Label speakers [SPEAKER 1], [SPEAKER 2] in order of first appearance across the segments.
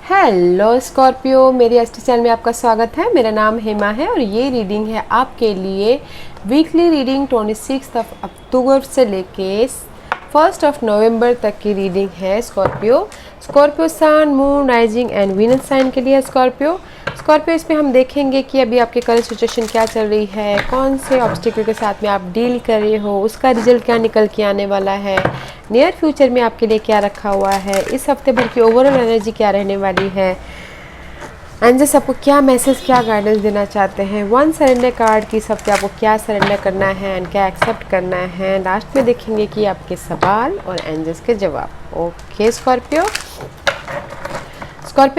[SPEAKER 1] Hello Scorpio, मेरी Estee channel में आपका स्वागत है। मेरा नाम हेमा है और ये रीडिंग है आपके लिए वीकली रीडिंग 26 अक्टूबर से लेके 1 नवंबर तक की रीडिंग है। Scorpio sun, moon, rising and Venus sign के लिए स्कॉर्पियो। इसमें हम देखेंगे कि अभी आपकी करंट सिचुएशन क्या चल रही है, कौन से ऑब्स्टिकल के साथ में आप डील कर रहे हो, उसका रिजल्ट क्या निकल के आने वाला है, नियर फ्यूचर में आपके लिए क्या रखा हुआ है, इस हफ्ते भर की ओवरऑल एनर्जी क्या रहने वाली है, एंजल्स आपको क्या मैसेज, क्या गाइडेंस देना चाहते हैं। वन सरेंडर कार्ड की इस हफ्ते आपको क्या सरेंडर करना है एंड क्या एक्सेप्ट करना है। लास्ट में देखेंगे कि आपके सवाल और एंजल्स के जवाब। ओके स्कॉर्पियो,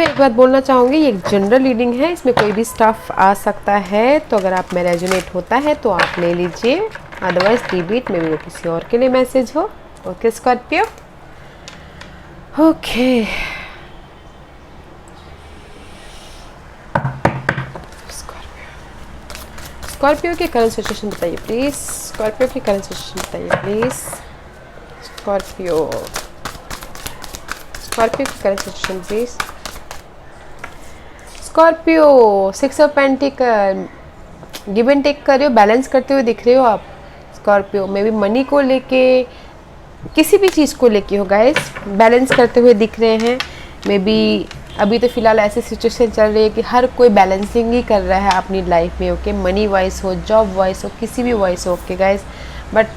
[SPEAKER 1] एक बात बोलना चाहूँगी, ये एक जनरल रीडिंग है, इसमें कोई भी स्टफ आ सकता है, तो अगर आप में रेजोनेट होता है तो आप ले लीजिए, अदरवाइज लीव में भी वो किसी और के लिए मैसेज हो। ओके स्कॉर्पियो, ओके स्कॉर्पियो की करंट सिचुएशन बताइए प्लीज। स्कॉर्पियो की करंट सिचुएशन बताइए प्लीज। स्कॉर्पियो की current situation please. Scorpio 6 of pentacles, give and take कर रहे हो, बैलेंस करते हुए दिख रहे हो आप स्कॉर्पियो। मे बी मनी को लेके, किसी भी चीज़ को लेके हो गाइस, बैलेंस करते हुए दिख रहे हैं। मे बी अभी तो फिलहाल ऐसी सिचुएशन चल रही है कि हर कोई बैलेंसिंग ही कर रहा है अपनी लाइफ में। ओके, मनी वाइज हो, जॉब वाइज हो, किसी भी वाइज हो। ओके गाइस, बट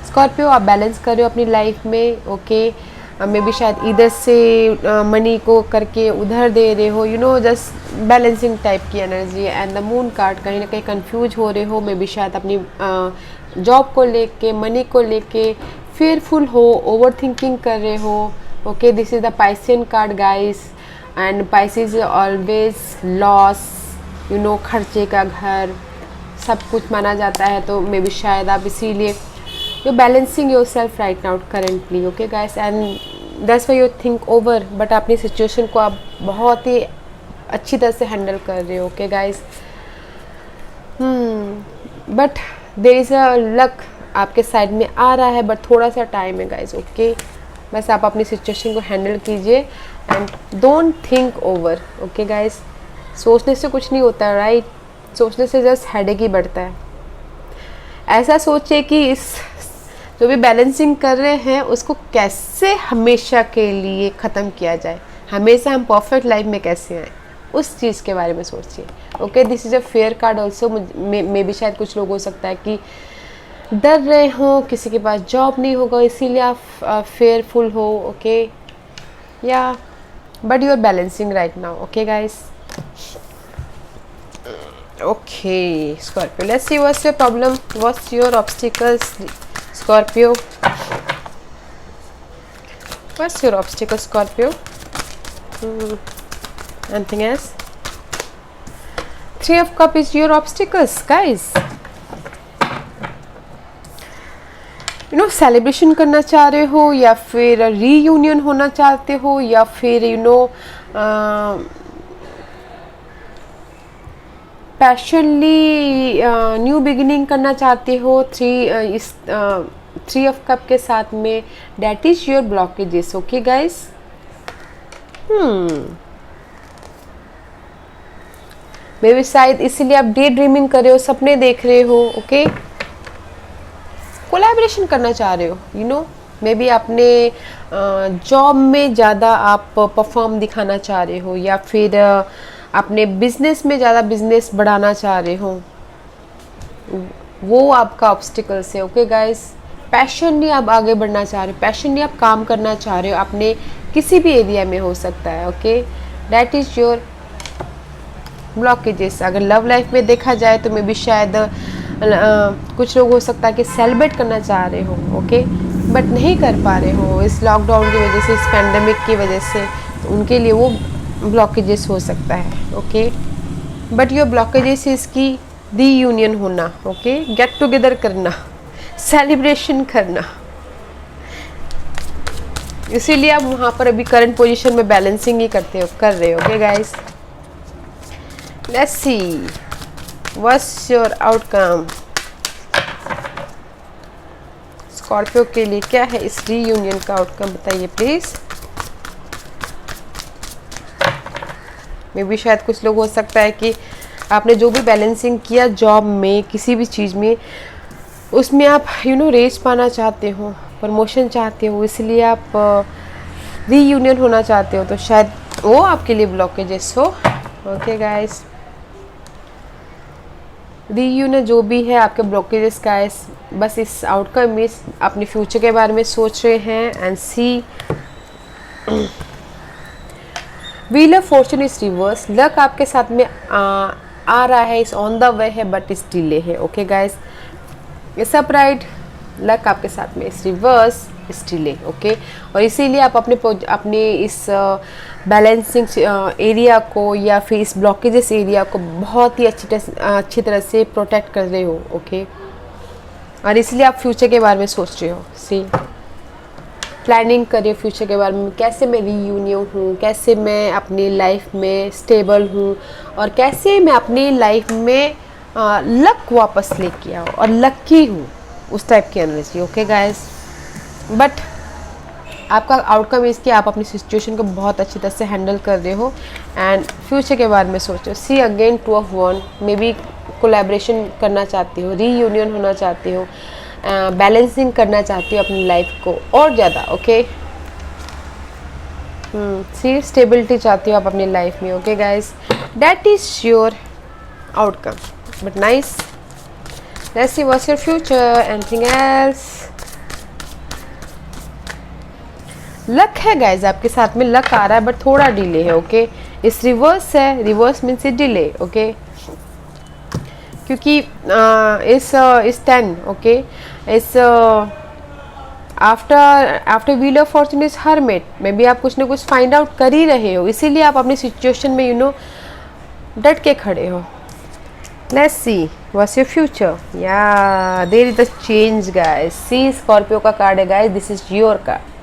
[SPEAKER 1] स्कॉर्पियो आप बैलेंस कर रहे हो अपनी लाइफ में। ओके, मे बी शायद इधर से मनी को करके उधर दे रहे हो, you know, just balancing type की energy. And the moon card, कहीं ना कहीं कंफ्यूज हो रहे हो, मे बी शायद अपनी जॉब को लेके, मनी को लेके फेयरफुल हो, ओवर थिंकिंग कर रहे हो। Okay, this is the Piscean card guys, and Pisces always loss, you know, खर्चे का घर सब कुछ माना जाता है। तो मे बी शायद आप इसीलिए you balancing your self right now currently. Okay guys, and that's why you think over, but अपनी सिचुएशन को आप बहुत ही अच्छी तरह से हैंडल कर रहे हो। Okay guys, but there is a luck आपके साइड में आ रहा है, बट थोड़ा सा टाइम है गाइस। ओके, बस आप अपनी सिचुएशन को हैंडल कीजिए and don't think over. Okay guys, सोचने से कुछ नहीं होता है, राइट? सोचने से जस्ट हेडेक ही बढ़ता है। ऐसा सोचिए कि इस जो भी बैलेंसिंग कर रहे हैं उसको कैसे हमेशा के लिए ख़त्म किया जाए, हमेशा हम परफेक्ट लाइफ में कैसे आए, उस चीज़ के बारे में सोचिए। Okay, this is a fair card also. मे भी शायद कुछ लोग हो सकता है कि डर रहे हो, किसी के पास जॉब नहीं होगा, इसीलिए आप फेयरफुल हो। ओके, या but you are balancing right now. Okay guys, okay Scorpio, let's see what's your problem, what's your obstacles Scorpio, what's your obstacle Scorpio, anything else? 3 of Cups is your obstacles guys. You know, celebration करना चाह रहे हो, या फिर reunion होना चाहते हो, या फिर यू नो पैशनली न्यू बिगिनिंग करना चाहते हो। 3 of Cups के साथ में, that is your blockages. Okay guys, may be शायद इसीलिए आप डे ड्रीमिंग कर रहे हो, सपने देख रहे हो। ओके, कोलैबोरेशन करना चाह रहे हो, यू नो, मे बी अपने जॉब में ज़्यादा आप परफॉर्म दिखाना चाह रहे हो, या फिर अपने बिजनेस में ज़्यादा बिजनेस बढ़ाना चाह रहे हो, वो आपका ऑब्स्टिकल्स है। ओके गाइस, पैशनली आप आगे बढ़ना चाह रहे हो, पैशनली आप काम करना चाह रहे हो, अपने किसी भी एरिया में हो सकता है। Okay, that is your blockages. अगर लव लाइफ में देखा जाए तो मे बी शायद कुछ लोग हो सकता है कि सेलिब्रेट करना चाह रहे हो, ओके, बट नहीं कर पा रहे हो इस लॉकडाउन की वजह से, इस पैंडेमिक की वजह से, तो उनके लिए वो ब्लॉकेजेस हो सकता है। ओके, बट योर ब्लॉकेजेस इसकी रीयूनियन होना, ओके, गेट टुगेदर करना, सेलिब्रेशन करना, इसीलिए आप वहाँ पर अभी करंट पोजीशन में बैलेंसिंग ही कर रहे हो। Okay guys, let's see what's your outcome. Scorpio के लिए क्या है इस रीयूनियन का आउटकम, बताइए प्लीज। मे भी शायद कुछ लोग हो सकता है कि आपने जो भी बैलेंसिंग किया जॉब में, किसी भी चीज़ में, उसमें आप रेज पाना चाहते हो, प्रमोशन चाहते हो, इसलिए आप रीयूनियन होना चाहते हो, तो शायद वो आपके लिए ब्लॉकेजेस हो। ओके गाइस, रीयूनियन जो भी है आपके ब्लॉकेजेस गाइस, बस इस आउटकम में अपने फ्यूचर के बारे में सोच रहे हैं। And see wheel of fortune is reverse, luck आपके साथ में आ रहा है, इस ऑन द वे है बट इस डिले है। ओके गाइस, इस अपराइट लक आपके साथ में इस रिवर्स, इस डिले। ओके, और इसीलिए आप अपने इस बैलेंसिंग एरिया को या फिर इस ब्लॉकेजेस एरिया को बहुत ही अच्छी तरह से प्रोटेक्ट कर रहे हो। ओके, और इसलिए आप फ्यूचर के बारे में सोच रहे हो, सी प्लानिंग करिए फ्यूचर के बारे में, कैसे मैं रीयूनियन हूँ, कैसे मैं अपनी लाइफ में स्टेबल हूँ, और कैसे मैं अपनी लाइफ में लक वापस लेके आऊँ और लकी हूँ, उस टाइप की एनर्जी। ओके गाइस, बट आपका आउटकम इसकी आप अपनी सिचुएशन को बहुत अच्छी तरह से हैंडल कर रहे हो एंड फ्यूचर के बारे में सोच रहे हो। See again 2 of 1, maybe collaboration करना चाहती हो, रीयूनियन होना चाहती हो, बैलेंसिंग करना चाहती हो अपनी लाइफ को और ज़्यादा। ओके, सी स्टेबिलिटी चाहती हो आप अपनी लाइफ में। Okay guys, that is your outcome, but nice, let's see what's your future, anything else. Luck है गाइज, आपके साथ में लक आ रहा है बट थोड़ा डिले है। ओके, इस रिवर्स है, reverse means it delay. Okay, क्योंकि इस 10, ओके, इस after wheel of fortune is hermit, may be आप कुछ ना कुछ फाइंड आउट कर ही रहे हो, इसीलिए आप अपनी सिचुएशन में डट के खड़े हो। Let's see what's your future. या there is the change guys, see Scorpio का कार्ड है guys, this is your card.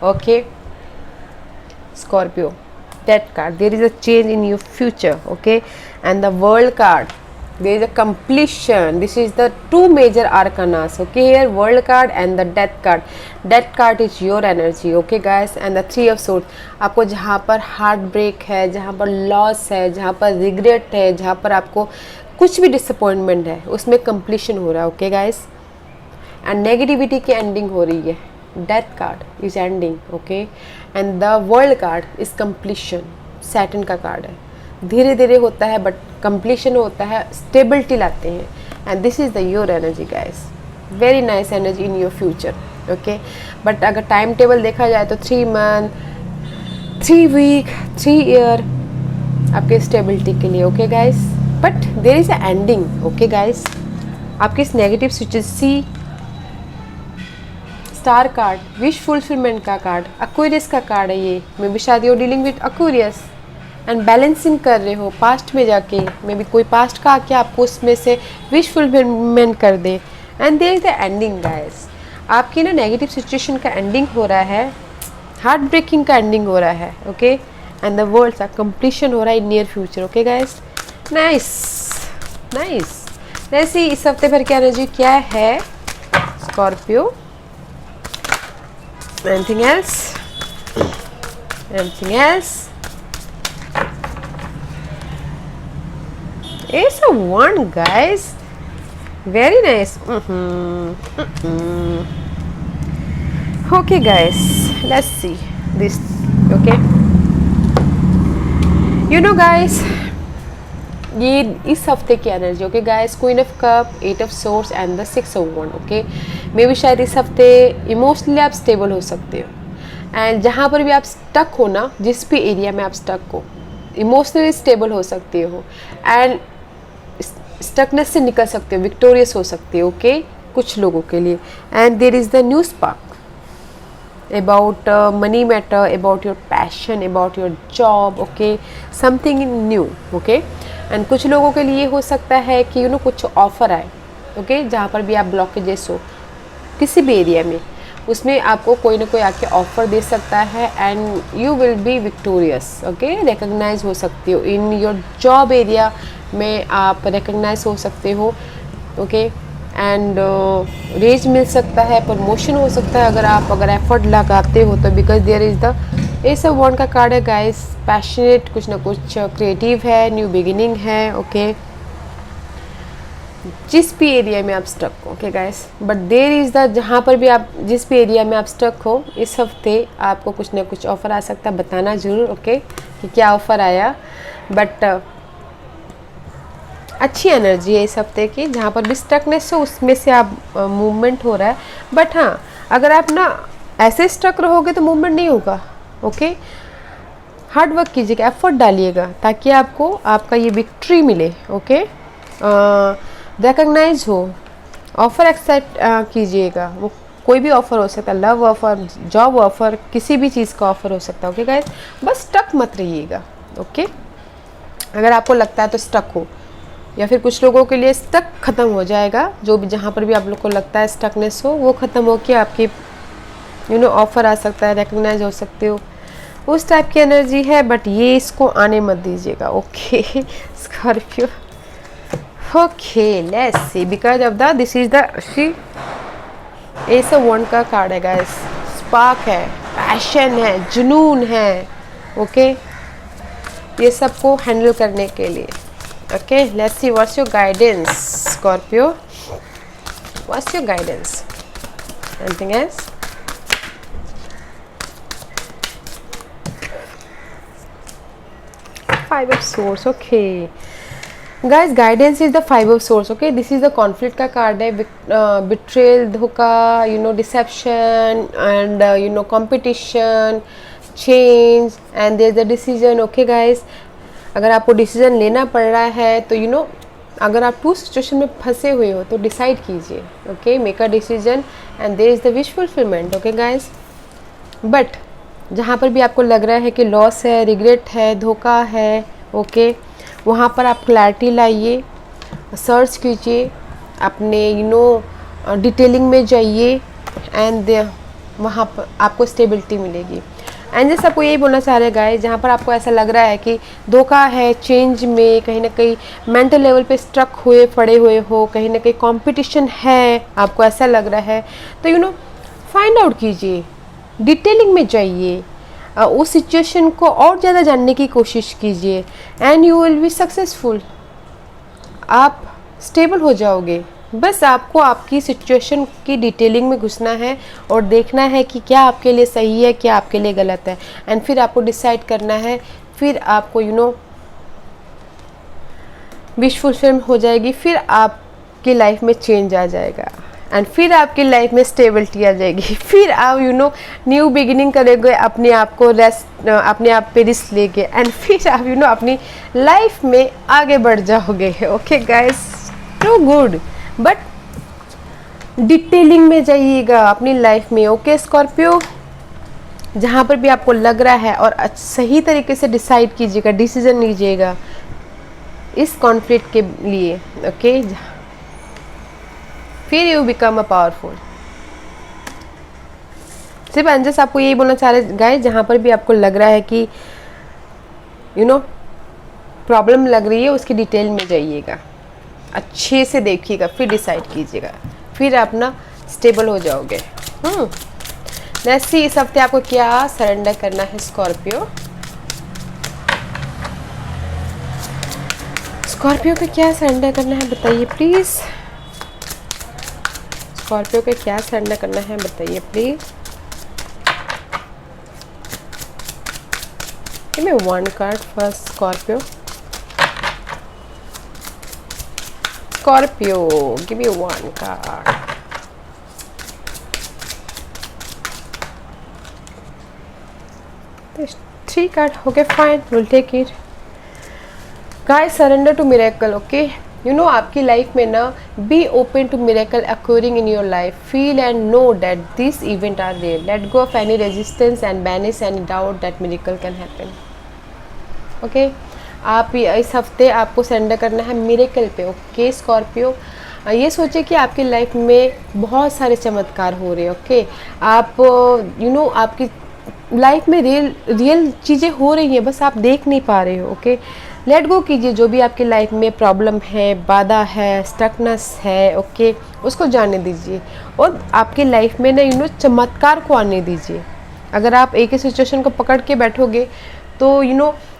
[SPEAKER 1] Okay, Scorpio, that card, there is a change in your future. Okay, and the world card, there is a completion. This is the 2 major arcanas. Okay, here world card and the death card. Death card is your energy. Okay guys, and the 3 of swords, आपको जहाँ पर heart break है, जहाँ पर loss है, जहाँ पर regret है, जहाँ पर आपको कुछ भी डिसअपॉइंटमेंट है, उसमें कंप्लीशन हो रहा है। ओके गाइस, एंड नेगेटिविटी की एंडिंग हो रही है। Death card is ending, okay, and the world card is completion. Saturn का कार्ड है, धीरे धीरे होता है बट completion होता है, stability लाते हैं, and this is the your energy guys, very nice energy in your future. Okay, but अगर टाइम टेबल देखा जाए तो 3 month, 3 week, 3 year आपके स्टेबिलिटी के लिए। Okay guys, but there is a ending. Okay guys, आपके इस negative switches, see star card, wish fulfilment का कार्ड, एक्वेरियस का कार्ड है ये, मे बी शायद you dealing with Aquarius and balancing कर रहे हो पास्ट में जाके, मे बी कोई पास्ट का आके आपको उसमें से विश फुलफिलमेंट कर दे, and there is the ending guys. आपकी ना नेगेटिव सिचुएशन का एंडिंग हो रहा है, हार्ट ब्रेकिंग का एंडिंग हो रहा है। ओके, एंड द वर्ल्ड का कंप्लीशन हो रहा है in near future. Okay guys, nice nice. Let's see इस हफ्ते भर की एनर्जी क्या है Scorpio. Anything else? Anything else? Ace of Wands, guys. Very nice. Okay, guys. Let's see this. Okay. Guys, ये इस हफ्ते की energy. Okay guys, queen of cup, 8 of swords and the 6 of wand. Okay, maybe शायद इस हफ्ते emotionally आप stable हो सकते हो, एंड जहाँ पर भी आप स्टक हो ना, जिस भी एरिया में आप स्टक हो, इमोशनली स्टेबल हो सकते हो एंड स्टकनेस से निकल सकते हो, विक्टोरियस हो सकते हो। ओके, कुछ लोगों के लिए, and there is the new spark about money matter, about your passion, about your job. Okay, something new. Okay, and कुछ लोगों के लिए हो सकता है कि कुछ ऑफर आए। ओके, जहाँ पर भी आप ब्लॉकेजेस हो किसी भी एरिया में, उसमें आपको कोई ना कोई आके ऑफर दे सकता है and you will be victorious. Okay, recognise हो सकते हो इन योर जॉब एरिया में, आप रिकग्नाइज हो सकते हो। ओके, एंड रेज मिल सकता है, प्रमोशन हो सकता है अगर एफर्ट लगाते हो तो, बिकॉज देयर इज द ये सब वॉन्ड का कार्ड है गाइस, पैशनेट, कुछ ना कुछ क्रिएटिव है, न्यू बिगिनिंग है, ओके। जिस भी एरिया में आप स्टक हो, okay guys, but there is the, जहाँ पर भी आप, जिस भी एरिया में आप स्टक हो, इस हफ्ते आपको कुछ ना कुछ ऑफ़र आ सकता है, बताना ज़रूर, ओके, कि क्या ऑफ़र आया। बट अच्छी एनर्जी है इस हफ्ते की, जहाँ पर भी स्टकनेस हो उसमें से आप मूवमेंट हो रहा है। बट हाँ, अगर आप ना ऐसे स्टक रहोगे तो मूवमेंट नहीं होगा, ओके। हार्ड वर्क कीजिएगा, एफर्ट डालिएगा, ताकि आपको आपका ये विक्ट्री मिले, ओके। रिकग्नाइज हो, ऑफ़र एक्सेप्ट कीजिएगा, वो कोई भी ऑफ़र हो सकता है, लव ऑफ़र, जॉब ऑफ़र, किसी भी चीज़ का ऑफ़र हो सकता है, ओके गाइस। बस स्टक मत रहिएगा, ओके। अगर आपको लगता है तो स्टक हो, या फिर कुछ लोगों के लिए स्टक ख़त्म हो जाएगा, जो भी, जहाँ पर भी आप लोग को लगता है स्टकनेस हो, वो ख़त्म हो के आपकी ऑफ़र आ सकता है, रिकग्नाइज हो सकते हो, उस टाइप की एनर्जी है। बट ये इसको आने मत दीजिएगा, okay Scorpio. Okay, let's see, because of the, this is the, see, ace of wand का कार्ड है गाइस, स्पार्क है, पैशन है, जुनून है, ओके, ये सबको हैंडल करने के लिए, okay. Let's see what's your guidance Scorpio, what's your guidance, anything else? Five of Swords, okay. Guys, guidance is the Five of Swords, okay. This is the conflict का card है, betrayal, धोखा, deception and competition, change and there's the decision, okay guys. अगर आपको decision लेना पड़ रहा है तो अगर आप टू सिचुएशन में फंसे हुए हो तो डिसाइड कीजिए, okay, make a decision and there is the wish fulfilment, okay guys. But जहाँ पर भी आपको लग रहा है कि लॉस है, रिग्रेट है, धोखा है, ओके, वहाँ पर आप क्लैरिटी लाइए, सर्च कीजिए, अपने डिटेलिंग में जाइए एंड वहाँ पर आपको स्टेबिलिटी मिलेगी। एंड जैसे आपको यही बोलना चाह रहे हैं गाइस, जहाँ पर आपको ऐसा लग रहा है कि धोखा है, चेंज में कहीं ना कहीं मेंटल लेवल पे स्ट्रक हुए पड़े हुए हो, कहीं ना कहीं कंपटीशन है, आपको ऐसा लग रहा है, तो फाइंड आउट कीजिए, डिटेलिंग में जाइए, उस सिचुएशन को और ज़्यादा जानने की कोशिश कीजिए and you will be successful. आप स्टेबल हो जाओगे। बस आपको आपकी सिचुएशन की डिटेलिंग में घुसना है और देखना है कि क्या आपके लिए सही है, क्या आपके लिए गलत है, एंड फिर आपको डिसाइड करना है, फिर आपको विश फुलफिल हो जाएगी, फिर आपकी लाइफ में चेंज आ जाएगा एंड फिर आपकी लाइफ में स्टेबिलिटी आ जाएगी, फिर आप न्यू बिगिनिंग करोगे, अपने आप को रेस्ट, अपने आप पे रिस्क लेके, एंड फिर आप अपनी लाइफ में आगे बढ़ जाओगे, okay guys, too good. But detailing में जाइएगा अपनी लाइफ में, ओके स्कॉर्पियो, जहाँ पर भी आपको लग रहा है, और सही तरीके से डिसाइड कीजिएगा, डिसीजन लीजिएगा इस कॉन्फ्लिक्ट के लिए, ओके, फिर यू बिकम अ पावरफुल। सिर्फ अंजस आपको यही बोलना चाह रहे गाइस, जहाँ पर भी आपको लग रहा है कि प्रॉब्लम लग रही है, उसकी डिटेल में जाइएगा, अच्छे से देखिएगा, फिर डिसाइड कीजिएगा, फिर अपना स्टेबल हो जाओगे। लेट्स सी इस हफ्ते आपको क्या सरेंडर करना है स्कॉर्पियो। स्कॉर्पियो को क्या सरेंडर करना है बताइए प्लीज़। स्कॉर्पियो को क्या सरेंडर करना है बताइए please. Give me one card first Scorpio. Scorpio, give me one card. There's 3 cards. Okay, fine. We'll take it. Guys, surrender to miracle. Okay. आपकी लाइफ में ना, be open to miracle occurring in your life. Feel and know that these events are real. Let go of any resistance and banish any doubt that miracle can happen. Okay. आप इस हफ्ते आपको surrender करना है miracle पे, okay Scorpio. ये सोचे कि आपकी लाइफ में बहुत सारे चमत्कार हो रहे हैं, ओके। आप आपकी लाइफ में रियल चीज़ें हो रही हैं, बस आप देख नहीं पा रहे हो, ओके। लेट गो कीजिए जो भी आपकी लाइफ में प्रॉब्लम है, बाधा है, स्टकनेस है, ओके, उसको जाने दीजिए और आपकी लाइफ में ना चमत्कार को आने दीजिए। अगर आप एक ही सिचुएशन को पकड़ के बैठोगे तो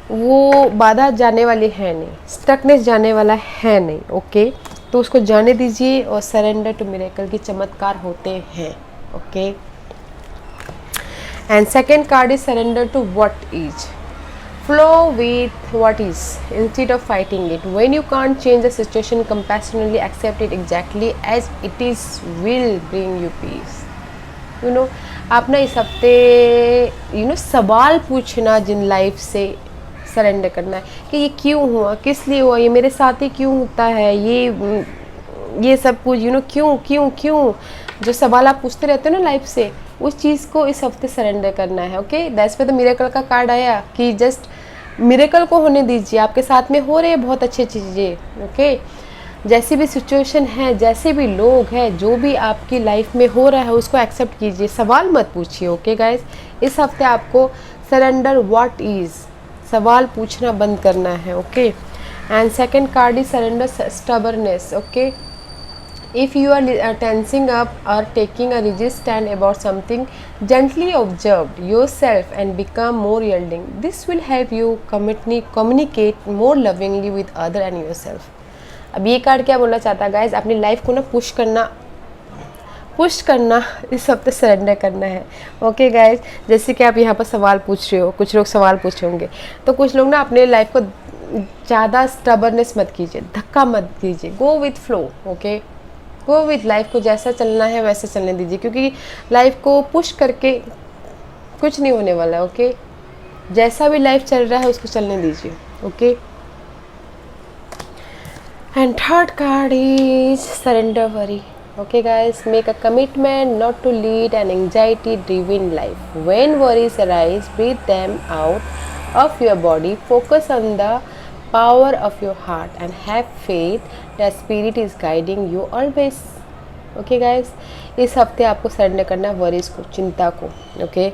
[SPEAKER 1] वो बाधा जाने वाली है नहीं, स्टकनेस जाने वाला है नहीं। ओके, तो उसको जाने दीजिए और सरेंडर टू मिरेकल की चमत्कार होते हैं। Okay, and second card is surrender to what is, flow with what is instead of fighting it. When you can't change the situation, compassionately accept it exactly as it is will bring you peace. आप ना इस हफ्ते सवाल पूछना जिन life से surrender करना है कि ये क्यों हुआ, किस लिए हुआ, ये मेरे साथ ही क्यों होता है, ये सब कुछ क्यों क्यों क्यों जो सवाल आप पूछते रहते हो ना लाइफ से, उस चीज़ को इस हफ्ते सरेंडर करना है। ओके, दैट्स पे तो मिरेकल का कार्ड आया कि जस्ट मिरेकल को होने दीजिए, आपके साथ में हो रहे हैं बहुत अच्छी चीज़ें। ओके, जैसी भी सिचुएशन है, जैसे भी लोग हैं, जो भी आपकी लाइफ में हो रहा है उसको एक्सेप्ट कीजिए, सवाल मत पूछिए। ओके गाइज, इस हफ्ते आपको सरेंडर व्हाट इज़, सवाल पूछना बंद करना है। Okay, and second card is surrender stubbornness. Okay, if you are tensing up or taking a rigid stand about something, gently observe yourself and become more yielding. This will help you communicate more lovingly with other and yourself. अब ये card क्या बोलना चाहता है guys, अपनी life को ना push करना इस हफ्ते सरेंडर करना है। ओके गाइज, जैसे कि आप यहाँ पर सवाल पूछ रहे हो, कुछ लोग सवाल पूछे होंगे, तो कुछ लोग ना अपने लाइफ को ज़्यादा स्टबर्नेस मत कीजिए, धक्का मत कीजिए, go with flow. Okay, go with life को जैसा चलना है वैसे चलने दीजिए, क्योंकि लाइफ को पुश करके कुछ नहीं होने वाला। ओके, जैसा भी लाइफ चल रहा है उसको चलने दीजिए। Okay, and third card is surrender worry. Okay guys, make a commitment not to lead an anxiety driven life. When worries arise, breathe them out of your body, focus on the power of your heart and have faith that spirit is guiding you always. Okay guys, इस हफ्ते आपको surrender करना worries को, चिंता को। Okay,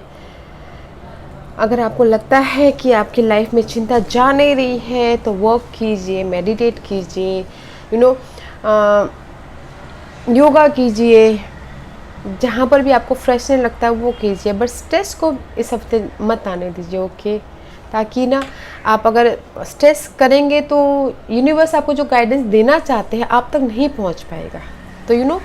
[SPEAKER 1] अगर आपको लगता है कि आपकी लाइफ में चिंता जा नहीं रही है तो वर्क कीजिए, मेडिटेट कीजिए, योगा कीजिए, जहाँ पर भी आपको फ्रेश नहीं लगता है वो कीजिए, बट स्ट्रेस को इस हफ्ते मत आने दीजिए। ओके, ताकि ना आप अगर स्ट्रेस करेंगे तो यूनिवर्स आपको जो गाइडेंस देना चाहते हैं आप तक नहीं पहुंच पाएगा। तो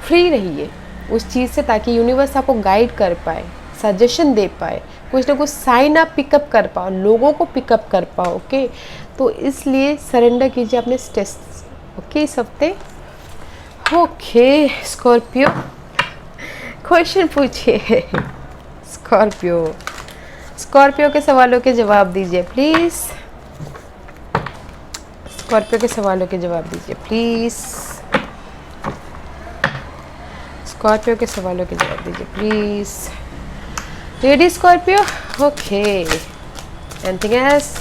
[SPEAKER 1] फ्री रहिए उस चीज़ से, ताकि यूनिवर्स आपको गाइड कर पाए, सजेशन दे पाए, कुछ ना कुछ साइन आप पिकअप कर पाओ, लोगों को पिकअप कर पाओ। ओके, तो इसलिए सरेंडर कीजिए अपने स्ट्रेस। ओके, इस हफ्ते। ओके स्कॉर्पियो, क्वेश्चन पूछिए। स्कॉर्पियो के सवालों के जवाब दीजिए प्लीज़। स्कॉर्पियो के सवालों के जवाब दीजिए प्लीज़। स्कॉर्पियो के सवालों के जवाब दीजिए please. Ready Scorpio? Okay, anything else?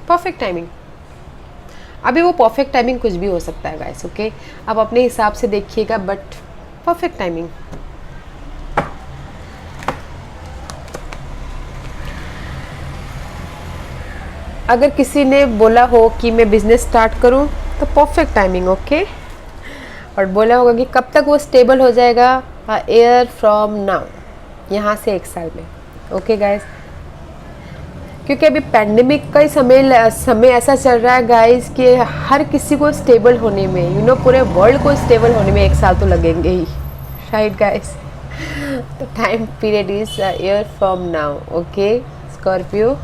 [SPEAKER 1] Perfect timing. अभी वो परफेक्ट टाइमिंग कुछ भी हो सकता है गाइस। ओके, आप अपने हिसाब से देखिएगा, बट परफेक्ट टाइमिंग। अगर किसी ने बोला हो कि मैं बिज़नेस स्टार्ट करूं तो परफेक्ट टाइमिंग। ओके, और बोला होगा कि कब तक वो स्टेबल हो जाएगा, ईयर फ्रॉम नाउ, यहाँ से 1 साल में। ओके गाइस, क्योंकि अभी पैंडेमिक का ही समय ऐसा चल रहा है गाइस कि हर किसी को स्टेबल होने में, पूरे वर्ल्ड को स्टेबल होने में 1 साल तो लगेंगे ही, राइट गाइस। तो time period is year from now. Okay Scorpio,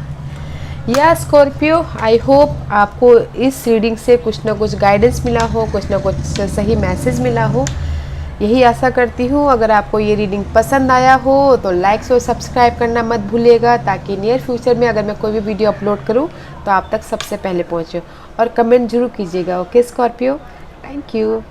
[SPEAKER 1] या स्कॉर्पियो, आई होप आपको इस रीडिंग से कुछ ना कुछ गाइडेंस मिला हो, कुछ ना कुछ सही मैसेज मिला हो, यही आशा करती हूँ। अगर आपको ये रीडिंग पसंद आया हो तो लाइक और सब्सक्राइब करना मत भूलिएगा, ताकि नियर फ्यूचर में अगर मैं कोई भी वीडियो अपलोड करूँ तो आप तक सबसे पहले पहुँचे, और कमेंट जरूर कीजिएगा। Okay Scorpio, thank you.